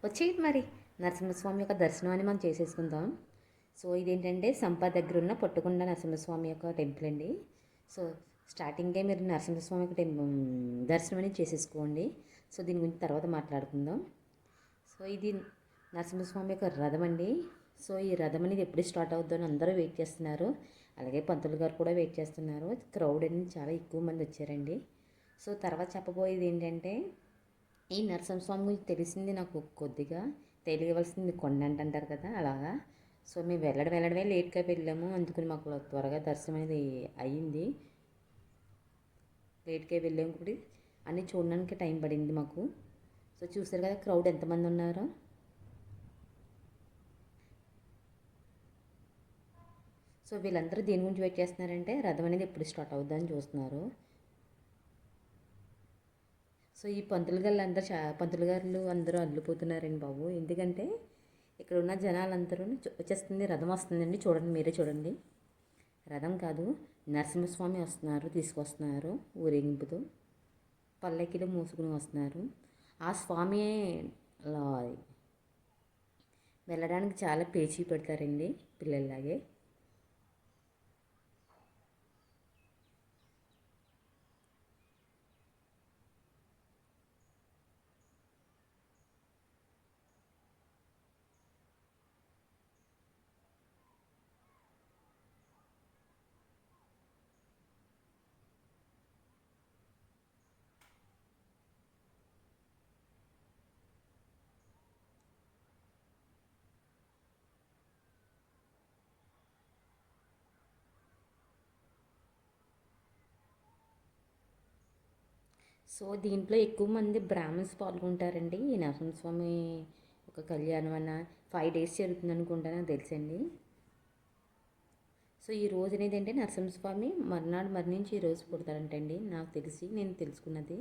వచ్చేయండి మరి నరసింహస్వామి యొక్క దర్శనం అని మనం చేసేసుకుందాం. సో ఇదేంటంటే సంప దగ్గర ఉన్న పొట్టుకొండ నరసింహస్వామి యొక్క టెంపుల్ అండి. సో స్టార్టింగే మీరు నరసింహస్వామి యొక్క దర్శనం అనేది చేసేసుకోండి. సో దీని గురించి తర్వాత మాట్లాడుకుందాం. సో ఇది నరసింహస్వామి యొక్క రథం అండి. సో ఈ రథం అనేది ఎప్పుడు స్టార్ట్ అవుతుందని అందరూ వెయిట్ చేస్తున్నారు. అలాగే పంతులు గారు కూడా వెయిట్ చేస్తున్నారు. క్రౌడ్ అనేది చాలా ఎక్కువ మంది వచ్చారండి. సో తర్వాత చెప్పబోయేది ఏంటంటే, ఈ నరసింహస్వామి గురించి తెలిసింది నాకు కొద్దిగా, తెలియవలసింది కొండ అంటారు కదా అలాగా. సో మేము వెళ్ళడమే లేట్గా వెళ్ళాము, అందుకని మాకు త్వరగా దర్శనం అనేది అయ్యింది. లేట్గా వెళ్ళాము కూడా అన్నీ చూడడానికి టైం పడింది మాకు. సో చూసారు కదా క్రౌడ్ ఎంతమంది ఉన్నారో. సో వీళ్ళందరూ దేని గురించి వెయిట్ చేస్తున్నారంటే రథం అనేది ఎప్పుడు స్టార్ట్ అవుద్దని చూస్తున్నారు. సో ఈ పంతులు గారు అందరూ అల్లిపోతున్నారండి బాబు. ఎందుకంటే ఇక్కడ ఉన్న జనాలందరూ వచ్చేస్తుంది, రథం వస్తుందండి, చూడండి, మీరే చూడండి. రథం కాదు, నరసింహస్వామి వస్తున్నారు, తీసుకొస్తున్నారు ఊరేగింపుతో, పల్లకిలో మూసుకుని వస్తున్నారు. ఆ స్వామి వెళ్ళడానికి చాలా పేచీ పెడతారండి పిల్లల్లాగే. సో దీంట్లో ఎక్కువ మంది బ్రాహ్మణ్స్ పాల్గొంటారండి. ఈ నరసింహస్వామి ఒక కళ్యాణం అన్న 5 days జరుగుతుంది అనుకుంటా, నాకు తెలుసండి. సో ఈ రోజు అనేది ఏంటంటే నరసింహస్వామి మర్నాడు మరణించి ఈ రోజు పుడతాడంటండి, నాకు తెలిసి, నేను తెలుసుకున్నది.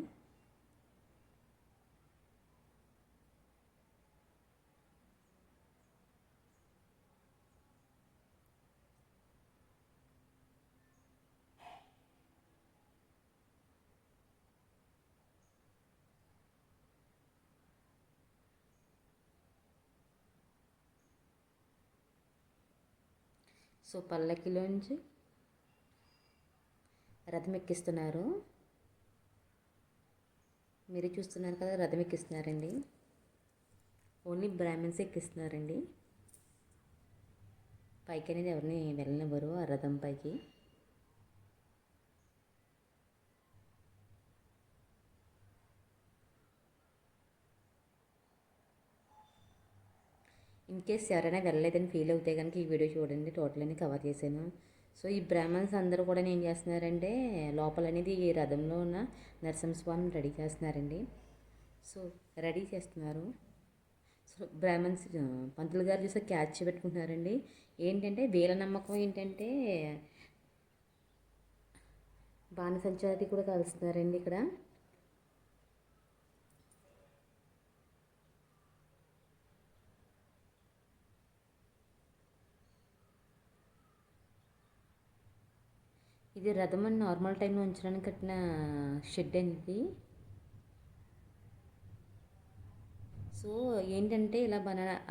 సో పల్లకిలోంచి రథం ఎక్కిస్తున్నారు, మీరు చూస్తున్నారు కదా, రథం ఎక్కిస్తున్నారండి. ఓన్లీ బ్రాహ్మణ్స్ ఎక్కిస్తున్నారండి. పైకి అనేది ఎవరిని వెళ్ళనివ్వరు ఆ రథం పైకి. ఇన్ కేస్ ఎవరైనా వెళ్ళలేదని ఫీల్ అవుతే కనుక ఈ వీడియో చూడండి, టోటల్ అని కవర్ చేశాను. సో ఈ బ్రాహ్మణ్స్ అందరూ కూడా ఏం చేస్తున్నారంటే లోపల అనేది ఈ రథంలో ఉన్న నరసింహస్వామిని రెడీ చేస్తున్నారండి. సో రెడీ చేస్తున్నారు. సో బ్రాహ్మణ్స్ పంతులు గారు చూస్తే క్యాచ్ పెట్టుకుంటున్నారండి. ఏంటంటే వీళ్ళ నమ్మకం ఏంటంటే బాణసంచారి కూడా కలుస్తున్నారండి ఇక్కడ. ఇది రథం అని నార్మల్ టైంలో ఉంచడానికి కట్టిన షెడ్ అండి. సో ఏంటంటే ఇలా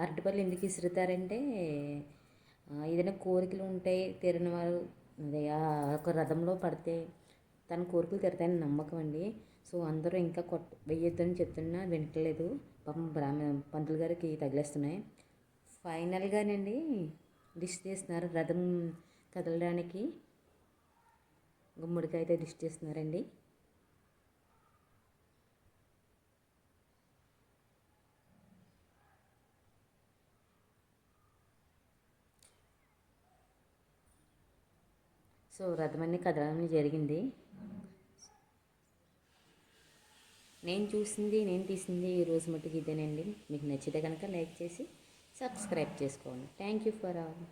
అరటిపళ్ళు ఎందుకు ఇసురుతారంటే ఏదైనా కోరికలు ఉంటాయి తీరిన వారు అదే ఒక రథంలో పడితే తన కోరికలు తీరుతాయని నమ్మకం అండి. సో అందరూ ఇంకా వెయ్యొద్దని చెప్తున్నా వింటలేదు పాపం. పంతులు గారికి తగిలేస్తున్నాయి. ఫైనల్గానండి డిష్ చేస్తున్నారు రథం కదలడానికి. గుమ్మడికాయ అయితే డిష్ చేస్తున్నారండి. సో రథమన్నీ కదలడం జరిగింది. నేను తీసింది ఈరోజు మట్టుకు ఇదేనండి. మీకు నచ్చితే కనుక లైక్ చేసి సబ్స్క్రైబ్ చేసుకోండి. Thank you for all.